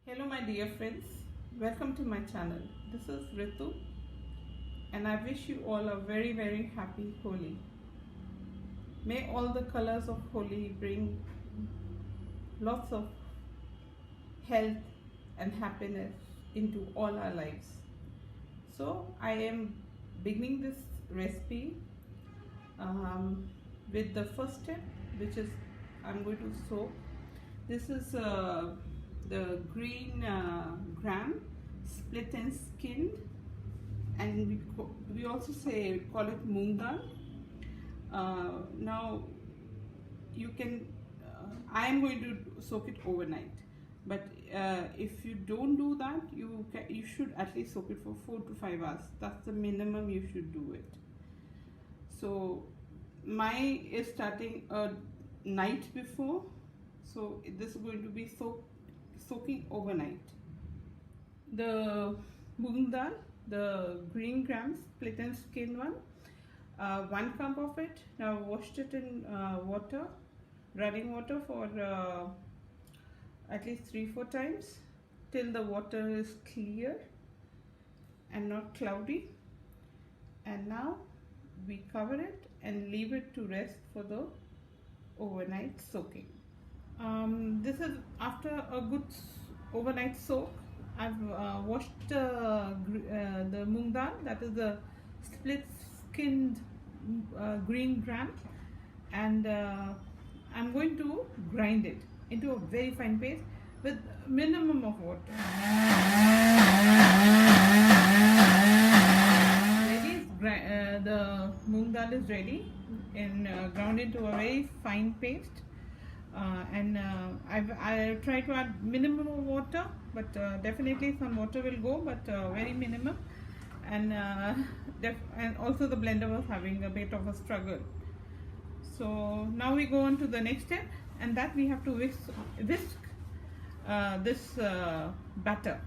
Hello my dear friends, welcome to my channel. This is Ritu and I wish you all a very happy Holi. May all the colors of Holi bring lots of health and happiness into all our lives. So I am beginning this recipe with the first step, which is I'm going to soak. This is the green gram, split and skinned, and we also call it Moong dal. Now you can I am going to soak it overnight, but if you don't do that, you should at least soak it for 4 to 5 hours. That's the minimum you should do it. So my is starting a night before, so this is going to be soaking overnight. The moong dal, the green gram split and skin one, 1 cup of it. Now washed it in water, running water for at least 3-4 times till the water is clear and not cloudy. And now we cover it and leave it to rest for the overnight soaking. This is after a good overnight soak. I've washed the moong dal, that is the split skinned green gram, and I'm going to grind it into a very fine paste with minimum of water. The moong dal is ready and ground into a very fine paste. I try to add minimum of water, but definitely some water will go, but very minimum. And also the blender was having a bit of a struggle. So now we go on to the next step, and that we have to whisk this batter.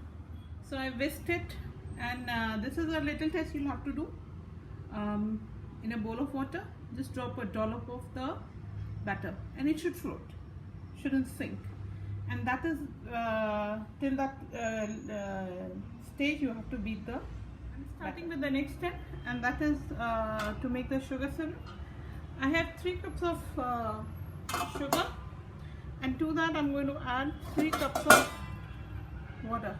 So I whisked it, and this is a little test you'll have to do. In a bowl of water, just drop a dollop of the batter, and it should float, shouldn't sink. And that is till that stage you have to beat the. I'm starting with the next step, and that is to make the sugar syrup. I have 3 cups of sugar, and to that I'm going to add 3 cups of water.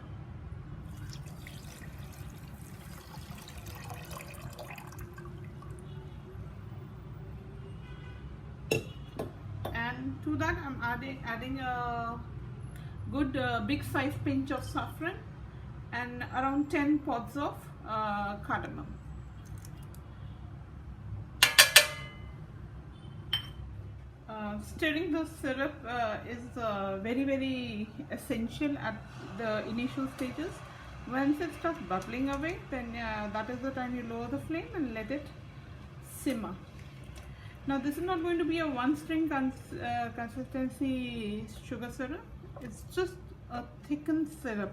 And to that I'm adding a good big size pinch of saffron and around 10 pods of cardamom. Stirring the syrup is very essential at the initial stages. Once it starts bubbling away, then that is the time you lower the flame and let it simmer. Now this is not going to be a one string consistency sugar syrup, it's just a thickened syrup.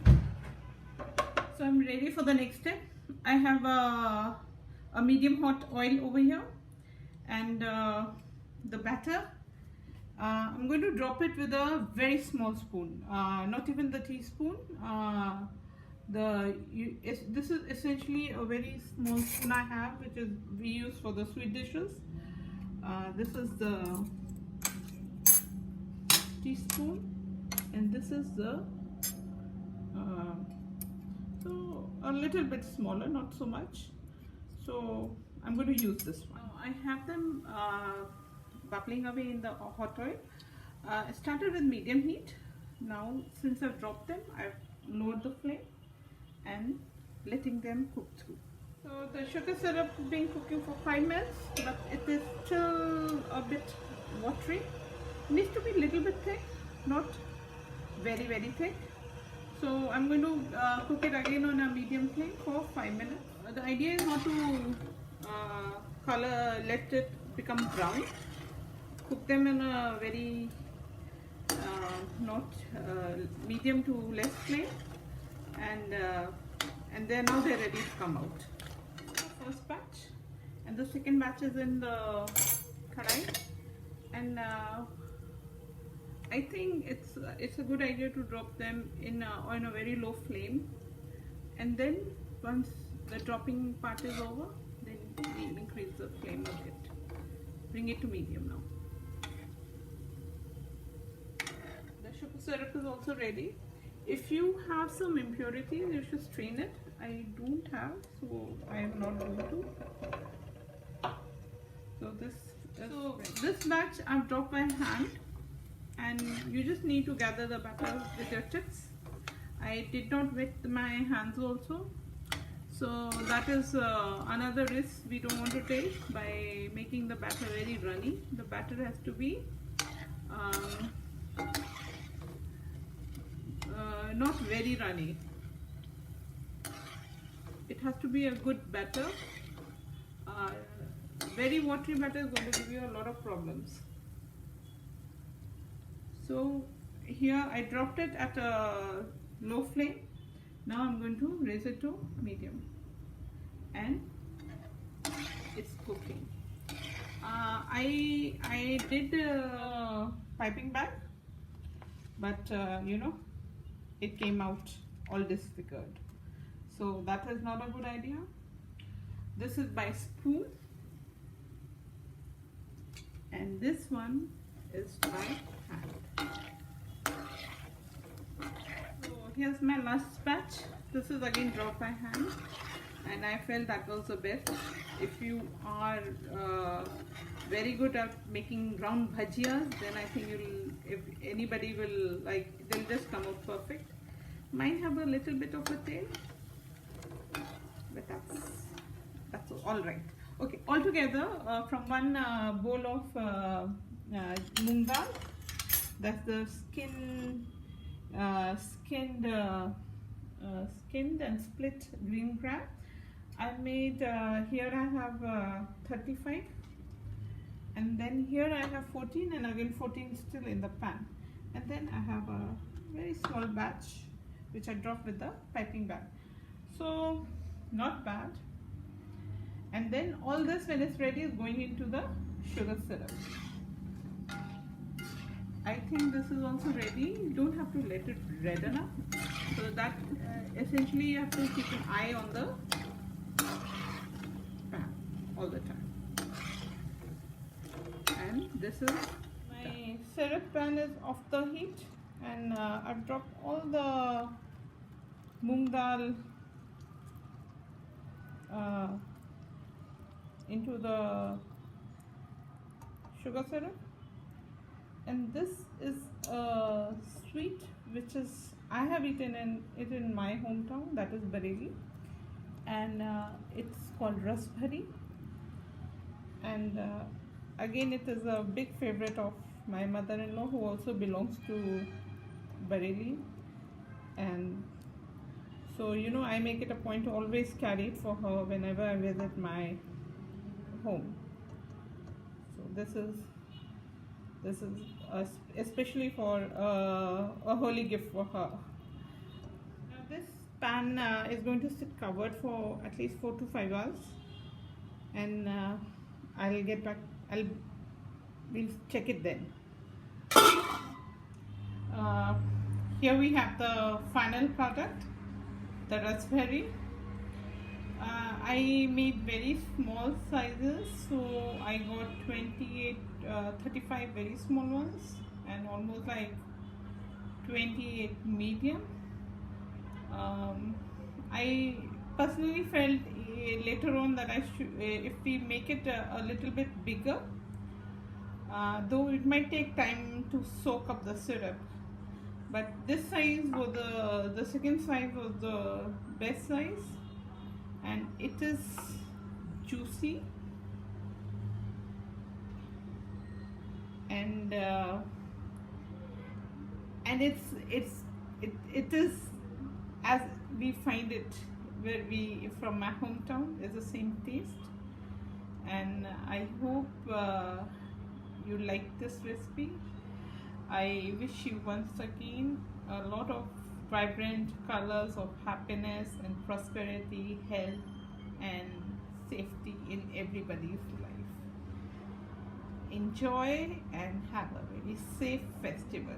So I'm ready for the next step. I have a medium hot oil over here, and the batter, I'm going to drop it with a very small spoon, not even the teaspoon. This is essentially a very small spoon I have, which is we use for the sweet dishes. This is the teaspoon, and this is the so a little bit smaller, not so much. So I'm going to use this one. I have them bubbling away in the hot oil. I started with medium heat. Now since I've dropped them, I've lowered the flame and letting them cook through. So the sugar syrup has been cooking for 5 minutes, but it is still a bit watery. It needs to be a little bit thick, not very thick. So I'm going to cook it again on a medium flame for 5 minutes. The idea is not to let it become brown. Cook them in a very medium to less flame, and then now they're ready to come out. First batch, and the second batch is in the kadai, and I think it's a good idea to drop them in on a very low flame, and then once the dropping part is over, then we increase the flame a bit. Bring it to medium now. The sugar syrup is also ready. If you have some impurities, you should strain it. I don't have, so I am not going to. So this batch I've dropped by hand, and you just need to gather the batter with your tips. I did not wet my hands also, so that is another risk we don't want to take by making the batter very runny. The batter has to be not very runny. It has to be a good batter. Very watery batter is going to give you a lot of problems. So here I dropped it at a low flame. Now I'm going to raise it to medium, and it's cooking. I did piping bag, but you know, it came out all disfigured, so that is not a good idea. This is by spoon, and this one is by hand. So here's my last batch. This is again dropped by hand, and I felt that was the best. If you are very good at making round bhajiyas, then I think if anybody will like, they'll just come out perfect. Mine have a little bit of a tail, but that's all right. Okay, altogether from one bowl of moong dal, that's the skinned and split green crab. I made here I have 35, and then here I have 14, and again 14 still in the pan, and then I have a very small batch which I dropped with the piping bag. So not bad. And then all this, when it's ready, is going into the sugar syrup. I think this is also ready. You don't have to let it redden up. So that essentially you have to keep an eye on the pan all the time. And this is my syrup pan is off the heat, and I've dropped all the moong dal into the sugar syrup, and this is a sweet which is I have eaten it in my hometown, that is Bareilly, and it's called Rasbhari, and again it is a big favorite of my mother-in-law, who also belongs to Bareilly, and so you know, I make it a point to always carry it for her whenever I visit my home. So this is especially for a holy gift for her. Now this pan is going to sit covered for at least 4 to 5 hours, and I'll get back. We'll check it then. Here we have the final product, the Rasbhari. I made very small sizes, so I got 35 very small ones, and almost like 28 medium. I personally felt later on that I should, if we make it a little bit bigger, though it might take time to soak up the syrup, but this size was the second size was the best size, and it is juicy, and it is as we find it where we from my hometown, is the same taste, and I hope you like this recipe. I wish you once again a lot of vibrant colors of happiness and prosperity, health and safety in everybody's life. enjoy and have a very safe festival.